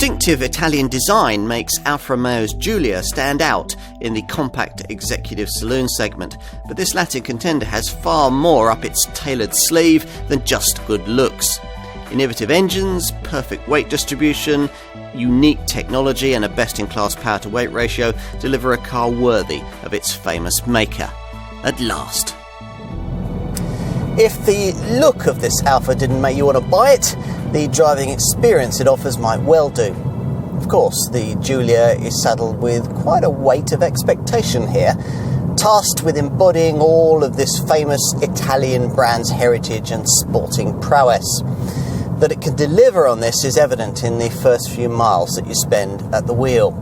distinctive Italian design makes Alfa Romeo's Giulia stand out in the compact executive saloon segment, but this Latin contender has far more up its tailored sleeve than just good looks. Innovative engines, perfect weight distribution, unique technology and a best-in-class power-to-weight ratio deliver a car worthy of its famous maker. At last. If the look of this Alfa didn't make you want to buy it, the driving experience it offers might well do. Of course, the Giulia is saddled with quite a weight of expectation here, tasked with embodying all of this famous Italian brand's heritage and sporting prowess. That it can deliver on this is evident in the first few miles that you spend at the wheel.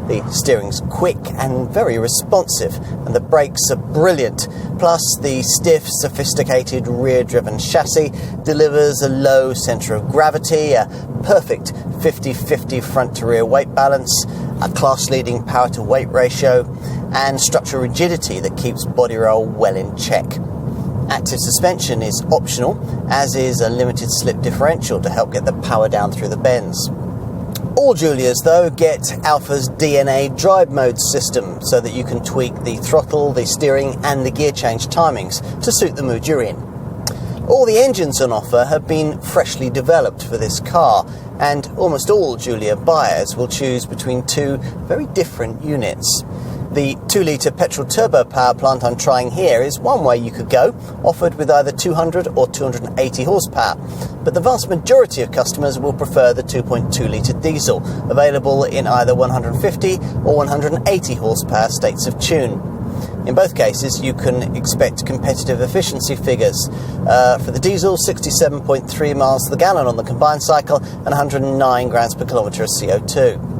The steering's quick and very responsive, and the brakes are brilliant. Plus, the stiff, sophisticated rear-driven chassis delivers a low centre of gravity, a perfect 50-50 front-to-rear weight balance, a class-leading power-to-weight ratio, and structural rigidity that keeps body roll well in check. Active suspension is optional, as is a limited slip differential to help get the power down through the bends. All Giulias, though, get Alfa's DNA drive mode system so that you can tweak the throttle, the steering and the gear change timings to suit the mood you're in. All the engines on offer have been freshly developed for this car, and almost all Giulia buyers will choose between two very different units. The 2-litre petrol turbo power plant I'm trying here is one way you could go, offered with either 200 or 280 horsepower, but the vast majority of customers will prefer the 2.2-litre diesel, available in either 150 or 180 horsepower states of tune. In both cases, you can expect competitive efficiency figures. For the diesel, 67.3 miles to the gallon on the combined cycle and 109 grams per kilometre of CO2.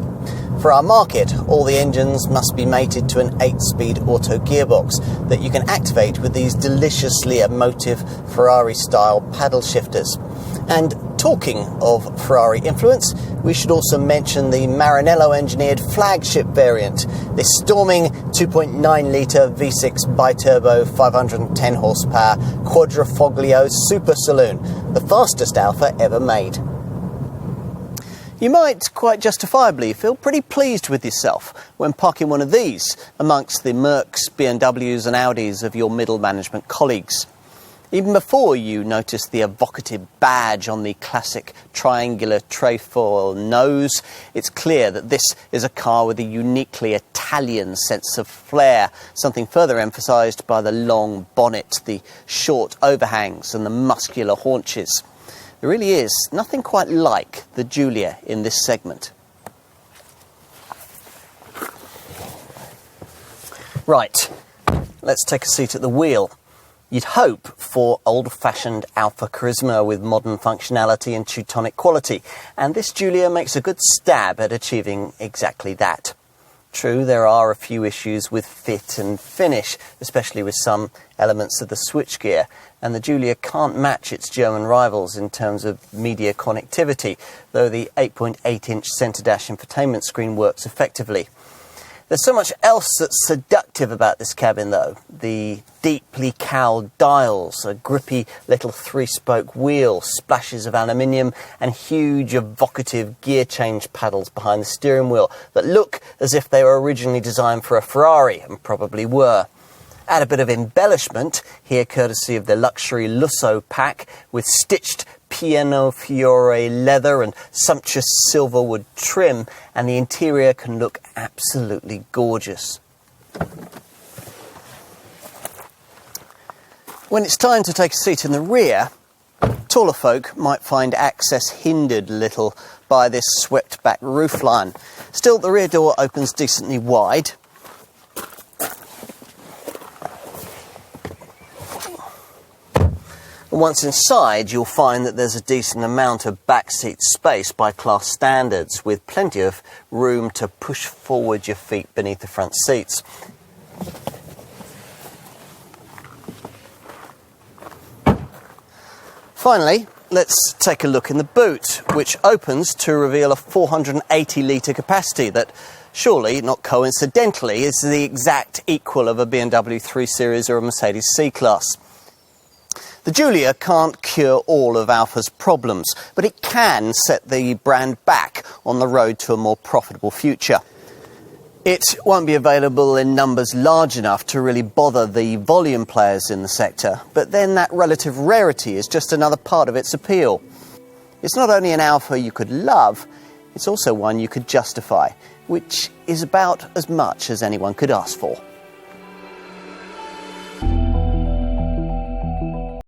For our market, all the engines must be mated to an 8-speed auto gearbox that you can activate with these deliciously emotive Ferrari-style paddle shifters. And talking of Ferrari influence, we should also mention the Maranello-engineered flagship variant, this storming 2.9-litre V6 bi-turbo 510 horsepower Quadrifoglio super saloon, the fastest Alfa ever made. You might quite justifiably feel pretty pleased with yourself when parking one of these amongst the Mercs, BMWs and Audis of your middle management colleagues. Even before you notice the evocative badge on the classic triangular trefoil nose, it's clear that this is a car with a uniquely Italian sense of flair, something further emphasised by the long bonnet, the short overhangs and the muscular haunches. There really is nothing quite like the Giulia in this segment. Right, let's take a seat at the wheel. You'd hope for old-fashioned Alfa charisma with modern functionality and Teutonic quality, and this Giulia makes a good stab at achieving exactly that. True, there are a few issues with fit and finish, especially with some elements of the switchgear, and the Giulia can't match its German rivals in terms of media connectivity, though the 8.8-inch centre dash infotainment screen works effectively. There's so much else that's seductive about this cabin, though. The deeply cowled dials, a grippy little 3-spoke wheel, splashes of aluminium, and huge evocative gear change paddles behind the steering wheel that look as if they were originally designed for a Ferrari, and probably were. Add a bit of embellishment, here courtesy of the luxury Lusso pack, with stitched Piano Fiore leather and sumptuous silverwood trim, and the interior can look absolutely gorgeous. When it's time to take a seat in the rear, taller folk might find access hindered a little by this swept-back roofline. Still, the rear door opens decently wide. Once inside, you'll find that there's a decent amount of backseat space by class standards, with plenty of room to push forward your feet beneath the front seats. Finally, let's take a look in the boot, which opens to reveal a 480-litre capacity that, surely, not coincidentally, is the exact equal of a BMW 3 Series or a Mercedes C-Class. The Giulia can't cure all of Alfa's problems, but it can set the brand back on the road to a more profitable future. It won't be available in numbers large enough to really bother the volume players in the sector, but then that relative rarity is just another part of its appeal. It's not only an Alfa you could love, it's also one you could justify, which is about as much as anyone could ask for.